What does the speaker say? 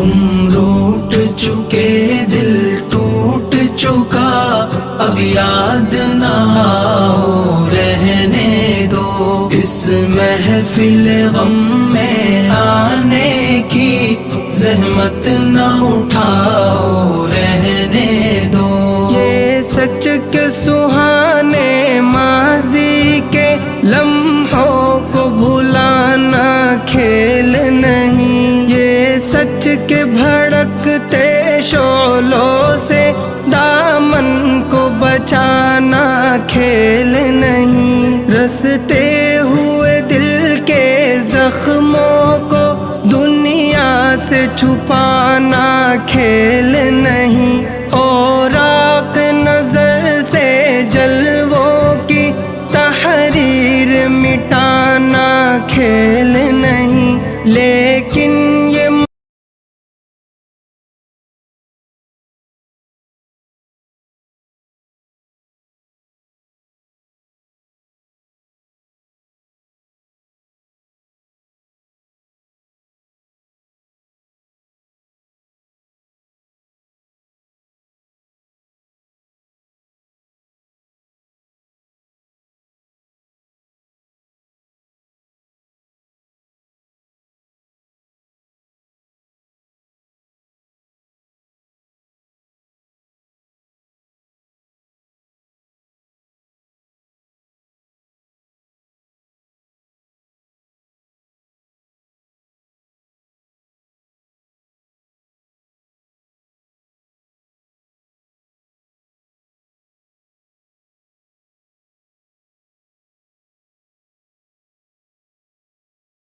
تم روٹ چکے دل ٹوٹ چکا، اب یاد نہ آؤ رہنے دو، اس محفل غم میں آنے کی زحمت نہ اٹھاؤ رہنے دو۔ یہ سچ کے سہانے ماضی کے لمحوں کو بھلانا کھیل نہیں، یہ سچ کے بھڑکتے شعلوں سے دامن کو بچانا کھیل نہیں، رستے ہوئے دل کے زخموں کو دنیا سے چھپانا کھیل نہیں، اور آنکھ نظر سے جلووں کی تحریر مٹانا کھیل نہیں، لے